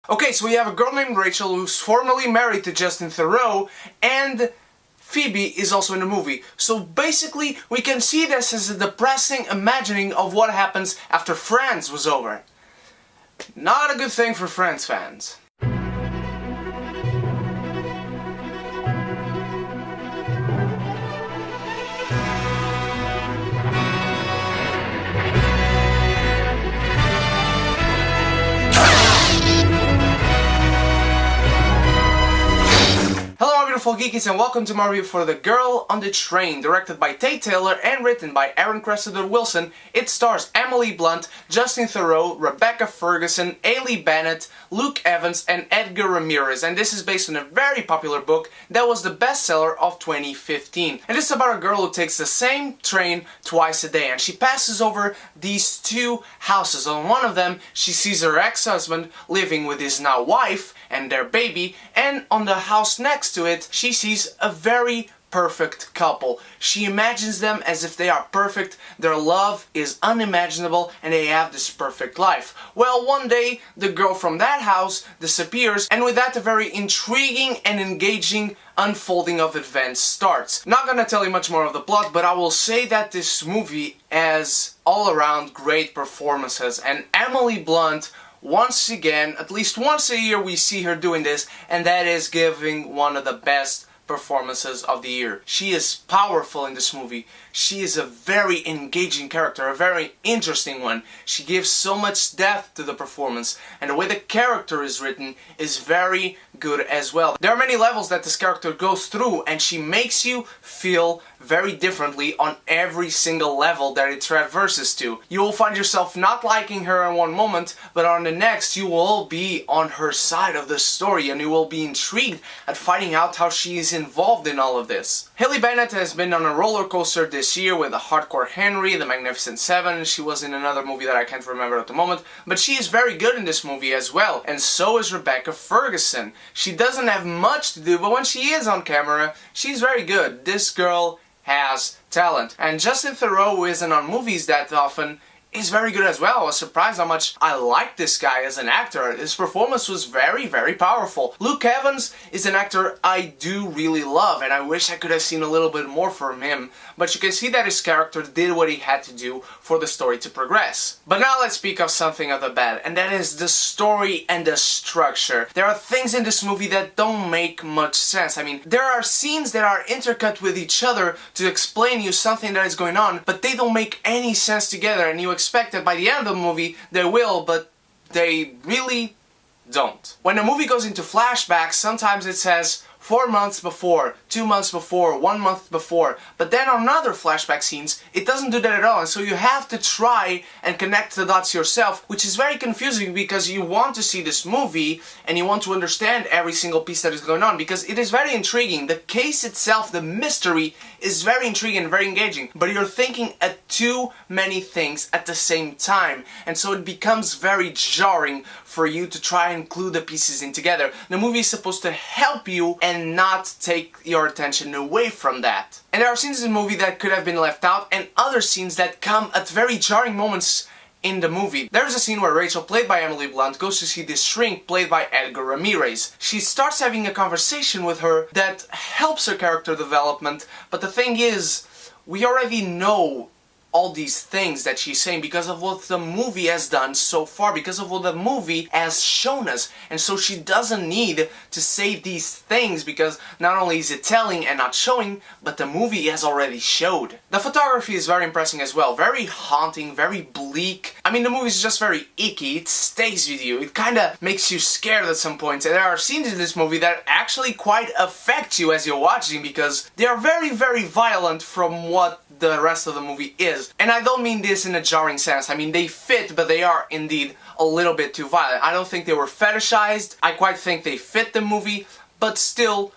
Okay, so we have a girl named Rachel who's formerly married to Justin Theroux, and Phoebe is also in the movie. So basically, we can see this as a depressing imagining of what happens after Friends was over. Not a good thing for Friends fans. Beautiful geekies, and welcome to my review for The Girl on the Train, directed by Tate Taylor and written by Aaron Cressida Wilson. It stars Emily Blunt, Justin Theroux, Rebecca Ferguson, Ailey Bennett, Luke Evans, and Edgar Ramirez, and this is based on a very popular book that was the bestseller of 2015. And this is about a girl who takes the same train twice a day, and she passes over these two houses. On one of them, she sees her ex-husband living with his now wife and their baby, and on the house next to it, she sees a very perfect couple. She imagines them as if they are perfect, their love is unimaginable, and they have this perfect life. Well, one day, the girl from that house disappears, and with that a very intriguing and engaging unfolding of events starts. Not gonna tell you much more of the plot, but I will say that this movie has all around great performances, and Emily Blunt, once again, at least once a year we see her doing this, and that is giving one of the best performances of the year. She is powerful in this movie. She is a very engaging character, a very interesting one. She gives so much depth to the performance, and the way the character is written is very good as well. There are many levels that this character goes through, and she makes you feel very differently on every single level that it traverses to. You will find yourself not liking her in one moment, but on the next you will be on her side of the story, and you will be intrigued at finding out how she is involved in all of this. Hailey Bennett has been on a roller coaster this year with the Hardcore Henry, The Magnificent Seven. She was in another movie that I can't remember at the moment, but she is very good in this movie as well, and so is Rebecca Ferguson. She doesn't have much to do, but when she is on camera, she's very good. This girl has talent. And Justin Theroux, who isn't on movies that often, is very good as well. I was surprised how much I liked this guy as an actor. His performance was very, very powerful. Luke Evans is an actor I do really love, and I wish I could have seen a little bit more from him, but you can see that his character did what he had to do for the story to progress. But now let's speak of something of the bad, and that is the story and the structure. There are things in this movie that don't make much sense. I mean, there are scenes that are intercut with each other to explain you something that is going on, but they don't make any sense together, and you expect that by the end of the movie they will, but they really don't. When the movie goes into flashbacks, sometimes it says 4 months before, 2 months before, 1 month before, but then on other flashback scenes, it doesn't do that at all, and so you have to try and connect the dots yourself, which is very confusing because you want to see this movie and you want to understand every single piece that is going on, because it is very intriguing. The case itself, the mystery, is very intriguing and very engaging, but you're thinking at too many things at the same time, and so it becomes very jarring for you to try and glue the pieces in together. The movie is supposed to help you and not take your attention away from that. And there are scenes in the movie that could have been left out, and other scenes that come at very jarring moments in the movie. There's a scene where Rachel, played by Emily Blunt, goes to see this shrink, played by Edgar Ramirez. She starts having a conversation with her that helps her character development, but the thing is, we already know all these things that she's saying because of what the movie has done so far, because of what the movie has shown us, and so she doesn't need to say these things because not only is it telling and not showing, but the movie has already showed. The photography is very impressive as well, very haunting, very bleak. I mean, the movie is just very icky, it stays with you, it kinda makes you scared at some points, and there are scenes in this movie that actually quite affect you as you're watching because they are very, very violent from what the rest of the movie is. And I don't mean this in a jarring sense, I mean they fit, but they are indeed a little bit too violent. I don't think they were fetishized, I quite think they fit the movie, but still,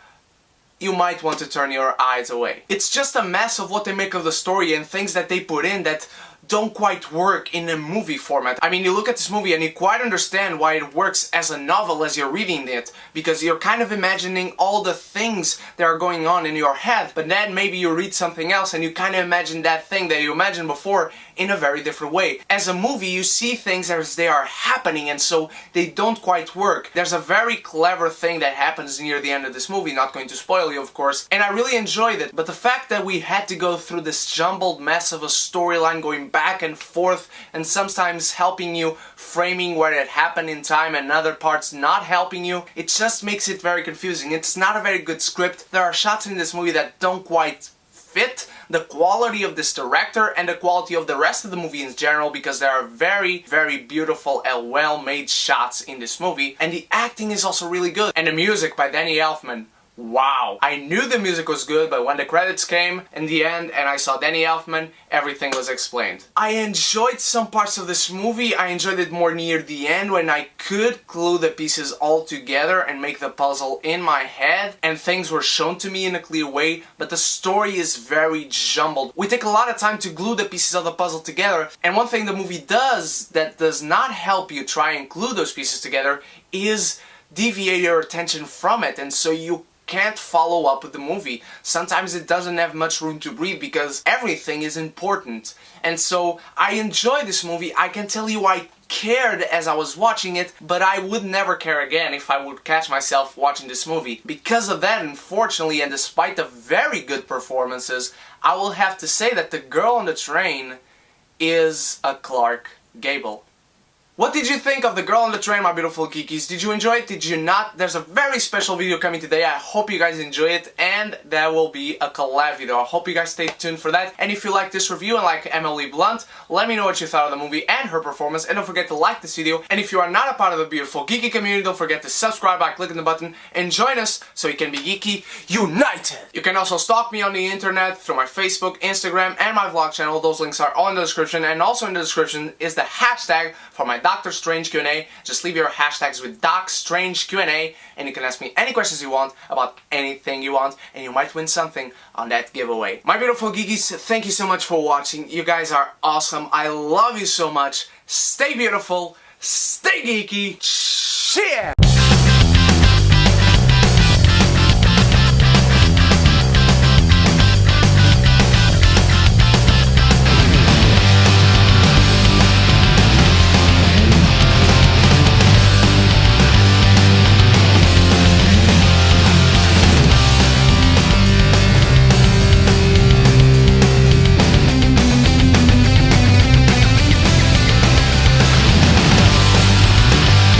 you might want to turn your eyes away. It's just a mess of what they make of the story and things that they put in that don't quite work in a movie format. I mean, you look at this movie and you quite understand why it works as a novel as you're reading it, because you're kind of imagining all the things that are going on in your head, but then maybe you read something else and you kind of imagine that thing that you imagined before in a very different way. As a movie, you see things as they are happening, and so they don't quite work. There's a very clever thing that happens near the end of this movie, not going to spoil you of course, and I really enjoyed it, but the fact that we had to go through this jumbled mess of a storyline going back and forth, and sometimes helping you framing where it happened in time and other parts not helping you, it just makes it very confusing. It's not a very good script. There are shots in this movie that don't quite fit the quality of this director and the quality of the rest of the movie in general, because there are very, very beautiful and well-made shots in this movie, and the acting is also really good. And the music by Danny Elfman. Wow. I knew the music was good, but when the credits came in the end and I saw Danny Elfman, everything was explained. I enjoyed some parts of this movie. I enjoyed it more near the end when I could glue the pieces all together and make the puzzle in my head and things were shown to me in a clear way, but the story is very jumbled. We take a lot of time to glue the pieces of the puzzle together, and one thing the movie does that does not help you try and glue those pieces together is deviate your attention from it, and so you can't follow up with the movie. Sometimes it doesn't have much room to breathe because everything is important. And so I enjoyed this movie. I can tell you I cared as I was watching it, but I would never care again if I would catch myself watching this movie. Because of that, unfortunately, and despite the very good performances, I will have to say that the girl on the train is a Clark Gable. What did you think of The Girl on the Train, my beautiful geekies? Did you enjoy it? Did you not? There's a very special video coming today. I hope you guys enjoy it, and there will be a collab video. I hope you guys stay tuned for that. And if you like this review and like Emily Blunt, let me know what you thought of the movie and her performance, and don't forget to like this video. And if you are not a part of the beautiful geeky community, don't forget to subscribe by clicking the button and join us so you can be geeky united. You can also stalk me on the internet through my Facebook, Instagram, and my vlog channel. Those links are all in the description, and also in the description is the hashtag for my Doctor Strange Q&A. Just leave your hashtags with Doc Strange Q&A, and you can ask me any questions you want about anything you want, and you might win something on that giveaway. My beautiful geekies, thank you so much for watching. You guys are awesome. I love you so much. Stay beautiful, stay geeky. Cheers!